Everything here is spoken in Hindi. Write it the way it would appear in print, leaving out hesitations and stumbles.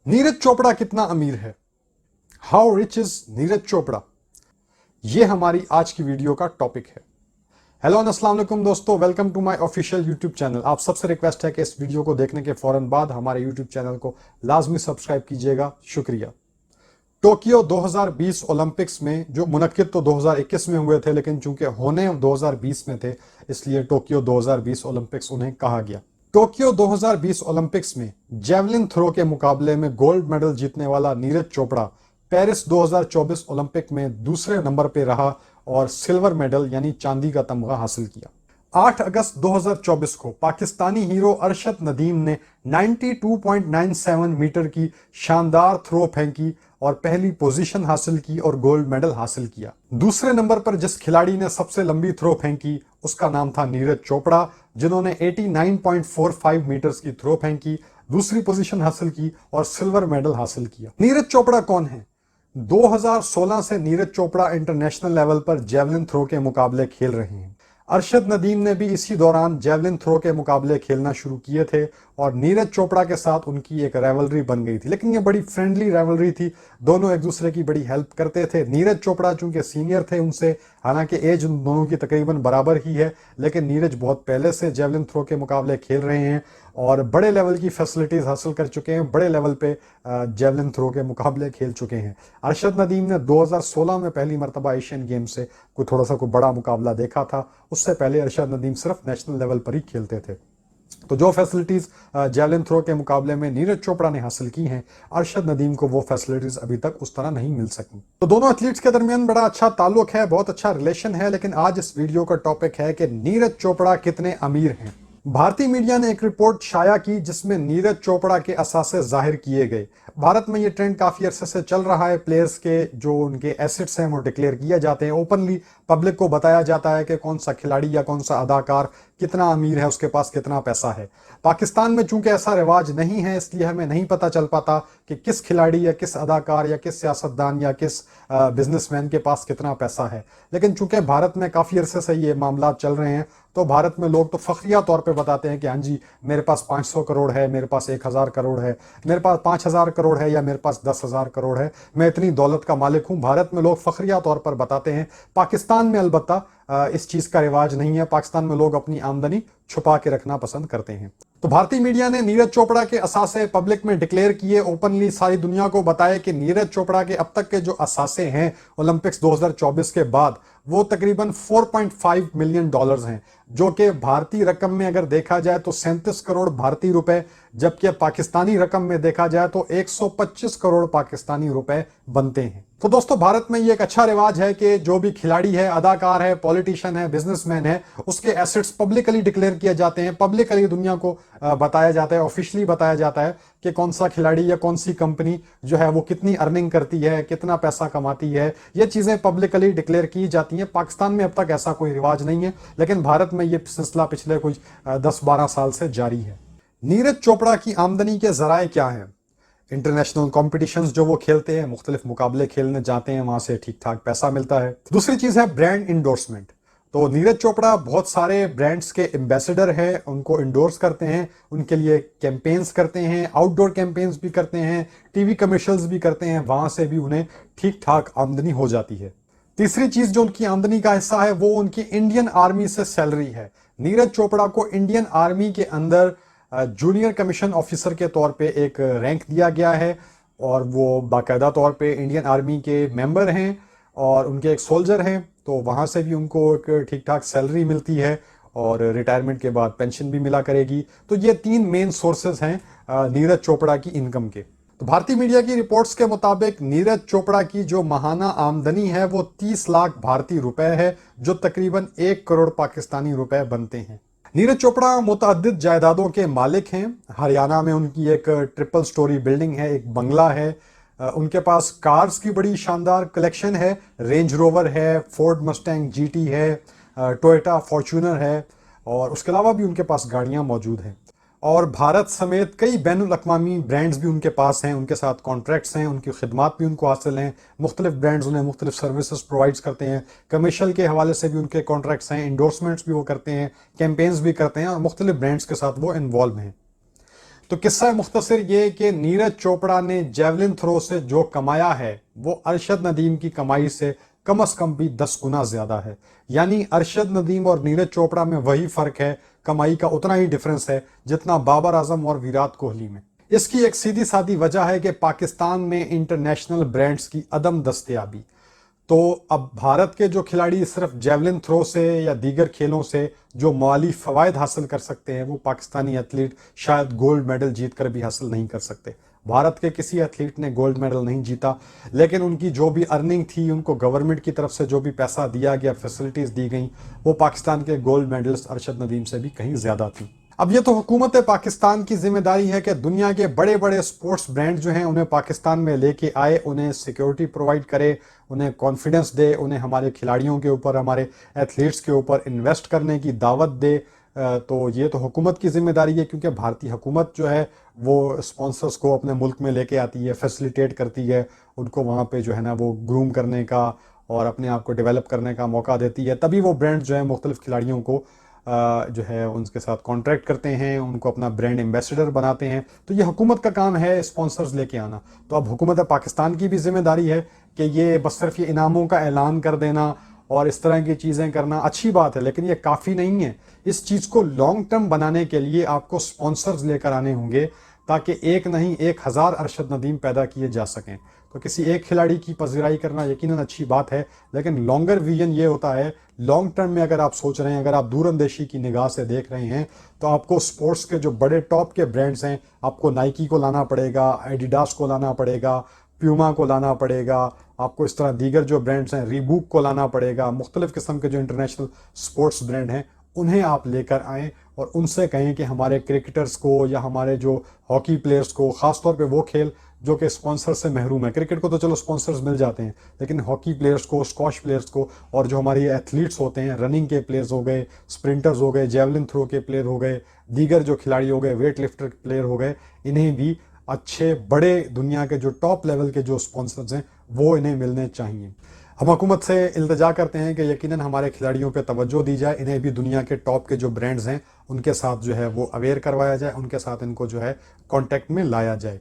नीरज चोपड़ा कितना अमीर है? How rich is Neeraj Chopra? यह हमारी आज की वीडियो का टॉपिक है। हेलो अस्सलाम वालेकुम दोस्तों, welcome to my official YouTube channel. आप सबसे रिक्वेस्ट है कि इस वीडियो को देखने के फौरन बाद हमारे यूट्यूब चैनल को लाजमी सब्सक्राइब कीजिएगा, शुक्रिया। टोक्यो 2020 ओलंपिक्स में जो मुनक्किद तो 2021 में हुए थे, लेकिन चूंकि होने 2020 में थे इसलिए टोक्यो 2020 ओलंपिक्स उन्हें कहा गया। टोक्यो 2020 ओलंपिक्स में जेवलिन थ्रो के मुकाबले में गोल्ड मेडल जीतने वाला नीरज चोपड़ा पेरिस 2024 ओलंपिक में दूसरे नंबर पर रहा और सिल्वर मेडल यानी चांदी का तमगा हासिल किया। 8 अगस्त 2024 को पाकिस्तानी हीरो अरशद नदीम ने 92.97 मीटर की शानदार थ्रो फेंकी और पहली पोजीशन हासिल की और गोल्ड मेडल हासिल किया। दूसरे नंबर पर जिस खिलाड़ी ने सबसे लंबी थ्रो फेंकी उसका नाम था नीरज चोपड़ा, जिन्होंने 89.45 मीटर्स की थ्रो फेंकी, दूसरी पोजीशन हासिल की और सिल्वर मेडल हासिल किया। नीरज चोपड़ा कौन है? 2016 से नीरज चोपड़ा इंटरनेशनल लेवल पर जेवलिन थ्रो के मुकाबले खेल रहे हैं। अरशद नदीम ने भी इसी दौरान जेवलिन थ्रो के मुकाबले खेलना शुरू किए थे और नीरज चोपड़ा के साथ उनकी एक राइवलरी बन गई थी, लेकिन ये बड़ी फ्रेंडली राइवलरी थी। दोनों एक दूसरे की बड़ी हेल्प करते थे। नीरज चोपड़ा चूंकि सीनियर थे उनसे, हालांकि एज उन दोनों की तकरीबन बराबर ही है, लेकिन नीरज बहुत पहले से जेवलिन थ्रो के मुकाबले खेल रहे हैं और बड़े लेवल की फैसिलिटीज हासिल कर चुके हैं, बड़े लेवल पे जेवलिन थ्रो के मुकाबले खेल चुके हैं। अरशद नदीम ने 2016 में पहली मरतबा एशियन गेम से कोई थोड़ा सा कोई बड़ा मुकाबला देखा था। उससे पहले अरशद नदीम सिर्फ नेशनल लेवल पर ही खेलते थे। तो जो फैसिलिटीज जेवलिन थ्रो के मुकाबले में नीरज चोपड़ा ने हासिल की हैं, अरशद नदीम को वो फैसिलिटीज अभी तक उस तरह नहीं मिल सकी। तो दोनों एथलीट्स के दरमियान बड़ा अच्छा ताल्लुक है, बहुत अच्छा रिलेशन है, लेकिन आज इस वीडियो का टॉपिक है कि नीरज चोपड़ा कितने अमीर हैं। भारतीय मीडिया ने एक रिपोर्ट शाया की जिसमें नीरज चोपड़ा के असासे जाहिर किए गए। भारत में ये ट्रेंड काफी अरसे से चल रहा है, प्लेयर्स के जो उनके एसेट्स हैं वो डिक्लेयर किए जाते हैं, ओपनली पब्लिक को बताया जाता है कि कौन सा खिलाड़ी या कौन सा अदाकार कितना अमीर है, उसके पास कितना पैसा है। पाकिस्तान में चूंकि ऐसा रिवाज नहीं है इसलिए हमें नहीं पता चल पाता कि किस खिलाड़ी या किस अदाकार या किस सियासतदान या किस बिजनेसमैन के पास कितना पैसा है। लेकिन चूंकि भारत में काफी अरसे से ये मामला चल रहे हैं तो भारत में लोग तो फखरिया तौर पे बताते हैं कि हाँ जी मेरे पास 500 करोड़ है, मेरे पास 1000 करोड़ है, मेरे पास 5000 करोड़ है या मेरे पास 10,000 करोड़ है, मैं इतनी दौलत का मालिक हूं। भारत में लोग फखरिया तौर पर बताते हैं। पाकिस्तान में अलबत्ता इस चीज का रिवाज नहीं है। पाकिस्तान में लोग अपनी आमदनी छुपा के रखना पसंद करते हैं। तो भारतीय मीडिया ने नीरज चोपड़ा के असासे पब्लिक में डिक्लेयर किए, ओपनली सारी दुनिया को बताया कि नीरज चोपड़ा के अब तक के जो असासे हैं ओलंपिक्स 2024 के बाद वो तकरीबन 4.5 मिलियन डॉलर्स हैं, जो कि भारतीय रकम में अगर देखा जाए तो 37 करोड़ भारतीय रुपए, जबकि पाकिस्तानी रकम में देखा जाए तो 125 करोड़ पाकिस्तानी रुपए बनते हैं। तो दोस्तों भारत में ये एक अच्छा रिवाज है कि जो भी खिलाड़ी है, अदाकार है, पॉलिटिशियन है, बिजनेसमैन है, उसके एसेट्स पब्लिकली डिक्लेयर किए जाते हैं, पब्लिकली दुनिया को बताया जाता है, ऑफिशियली बताया जाता है कि कौन सा खिलाड़ी या कौन सी कंपनी जो है वो कितनी अर्निंग करती है, कितना पैसा कमाती है। ये चीजें पब्लिकली डिक्लेयर की जाती हैं। पाकिस्तान में अब तक ऐसा कोई रिवाज नहीं है, लेकिन भारत में ये सिलसिला पिछले कुछ 10-12 साल से जारी है। नीरज चोपड़ा की आमदनी के जराए क्या हैं? इंटरनेशनल कॉम्पिटिशंस जो वो खेलते हैं, मुख्तलिफ मुकाबले खेलने जाते हैं, वहां से ठीक ठाक पैसा मिलता है। दूसरी चीज है ब्रांड इंडोर्समेंट। तो नीरज चोपड़ा बहुत सारे ब्रांड्स के एम्बेसडर हैं, उनको इंडोर्स करते हैं, उनके लिए कैंपेन्स करते हैं, आउटडोर कैंपेन्स भी करते हैं, टीवी कमर्शियल्स भी करते हैं, वहां से भी उन्हें ठीक ठाक आमदनी हो जाती है। तीसरी चीज जो उनकी आमदनी का हिस्सा है वो उनकी इंडियन आर्मी से सैलरी है। नीरज चोपड़ा को इंडियन आर्मी के अंदर जूनियर कमीशन ऑफिसर के तौर पे एक रैंक दिया गया है और वो बाकायदा तौर पे इंडियन आर्मी के मेंबर हैं और उनके एक सोल्जर हैं। तो वहाँ से भी उनको एक ठीक ठाक सैलरी मिलती है और रिटायरमेंट के बाद पेंशन भी मिला करेगी। तो ये 3 मेन सोर्सेज हैं नीरज चोपड़ा की इनकम के। तो भारतीय मीडिया की रिपोर्ट्स के मुताबिक नीरज चोपड़ा की जो माहाना आमदनी है वो 30 लाख भारतीय रुपए है, जो तकरीबन 1 करोड़ पाकिस्तानी रुपए बनते हैं। नीरज चोपड़ा मुतअद्दिद जायदादों के मालिक हैं। हरियाणा में उनकी एक ट्रिपल स्टोरी बिल्डिंग है, एक बंगला है। उनके पास कार्स की बड़ी शानदार कलेक्शन है, रेंज रोवर है, फोर्ड मस्टैंग जीटी है, टोयोटा फॉर्च्यूनर है और उसके अलावा भी उनके पास गाड़ियां मौजूद हैं। और भारत समेत कई बैनुल अक़वामी ब्रांड्स भी उनके पास हैं, उनके साथ कॉन्ट्रैक्ट्स हैं, उनकी खिदमात भी उनको हासिल हैं। मुख्तलिफ ब्रांड्स उन्हें मुख्तलिफ सर्विसेज प्रोवाइड्स करते हैं। कमर्शियल के हवाले से भी उनके कॉन्ट्रैक्ट्स हैं, इंडोर्समेंट्स भी वो करते हैं, कैंपेन्स भी करते हैं और मुख्तलिफ ब्रांड्स के साथ वो इन्वॉल्व हैं। तो किस्सा मुख्तसर ये कि नीरज चोपड़ा ने जेवलिन थ्रो से जो कमाया है वो अरशद नदीम की कमाई से कम से कम भी 10 गुना ज्यादा है। यानी अरशद नदीम और नीरज चोपड़ा में वही फर्क है, कमाई का उतना ही डिफरेंस है जितना बाबर आजम और विराट कोहली में। इसकी एक सीधी सादी वजह है कि पाकिस्तान में इंटरनेशनल ब्रांड्स की अदम दस्तयाबी। तो अब भारत के जो खिलाड़ी सिर्फ जेवलिन थ्रो से या दीगर खेलों से जो माली फवायद हासिल कर सकते हैं, वो पाकिस्तानी एथलीट शायद गोल्ड मेडल जीत कर भी हासिल नहीं कर सकते। भारत के किसी एथलीट ने गोल्ड मेडल नहीं जीता, लेकिन उनकी जो भी अर्निंग थी, उनको गवर्नमेंट की तरफ से जो भी पैसा दिया गया, फैसिलिटीज दी गई, वो पाकिस्तान के गोल्ड मेडलिस्ट अरशद नदीम से भी कहीं ज्यादा थी। अब ये तो हुकूमत पाकिस्तान की जिम्मेदारी है कि दुनिया के बड़े बड़े स्पोर्ट्स ब्रांड जो हैं उन्हें पाकिस्तान में लेके आए, उन्हें सिक्योरिटी प्रोवाइड करे, उन्हें कॉन्फिडेंस दे, उन्हें हमारे खिलाड़ियों के ऊपर, हमारे एथलीट्स के ऊपर इन्वेस्ट करने की दावत दे। तो ये तो हुकूमत की जिम्मेदारी है, क्योंकि भारतीय हुकूमत जो है वो स्पॉन्सर्स को अपने मुल्क में लेके आती है, फैसिलिटेट करती है, उनको वहाँ पे जो है ना वो ग्रूम करने का और अपने आप को डेवलप करने का मौका देती है। तभी वो ब्रांड जो है मुख्तलिफ खिलाड़ियों को जो है उनके साथ कॉन्ट्रैक्ट करते हैं, उनको अपना ब्रांड एम्बेसडर बनाते हैं। तो ये हुकूमत का काम है स्पॉन्सर्स लेके आना। तो अब हुकूमत पाकिस्तान की भी जिम्मेदारी है कि ये बस सिर्फ ये इनामों का ऐलान कर देना और इस तरह की चीज़ें करना अच्छी बात है, लेकिन ये काफ़ी नहीं है। इस चीज़ को लॉन्ग टर्म बनाने के लिए आपको स्पॉन्सर्स लेकर आने होंगे, ताकि एक नहीं 1000 अरशद नदीम पैदा किए जा सकें। तो किसी एक खिलाड़ी की पजीराई करना यकीनन अच्छी बात है, लेकिन लॉन्गर विजन ये होता है, लॉन्ग टर्म में अगर आप सोच रहे हैं, अगर आप दूरअंदेशी की निगाह से देख रहे हैं, तो आपको स्पोर्ट्स के जो बड़े टॉप के ब्रांड्स हैं, आपको नाइकी को लाना पड़ेगा, एडिडास को लाना पड़ेगा, प्यूमा को लाना पड़ेगा, आपको इस तरह दीगर जो ब्रांड्स हैं, रीबूक को लाना पड़ेगा। मुख्तलिफ किस्म के जो इंटरनेशनल स्पोर्ट्स ब्रांड हैं उन्हें आप लेकर आएँ और उनसे कहें कि हमारे क्रिकेटर्स को या हमारे जो हॉकी प्लेयर्स को, ख़ासतौर पे वो खेल जो कि स्पॉन्सर से महरूम है, क्रिकेट को तो चलो स्पॉन्सर्स मिल जाते हैं, लेकिन हॉकी प्लेयर्स को, स्क्वॉश प्लेयर्स को, और जो हमारी एथलीट्स होते हैं, रनिंग के प्लेयर्स हो गए, स्प्रिंटर्स हो गए, जेवलिन थ्रो के प्लेयर हो गए, दीगर जो खिलाड़ी हो गए, वेट लिफ्टर प्लेयर हो गए, इन्हें भी अच्छे बड़े दुनिया के जो टॉप लेवल के जो स्पॉन्सर्स हैं वो इन्हें मिलने चाहिए। हम हुकूमत से इल्तिजा करते हैं कि यकीनन हमारे खिलाड़ियों पे तवज्जो दी जाए, इन्हें भी दुनिया के टॉप के जो ब्रांड्स हैं उनके साथ जो है वो अवेयर करवाया जाए, उनके साथ इनको जो है कांटेक्ट में लाया जाए।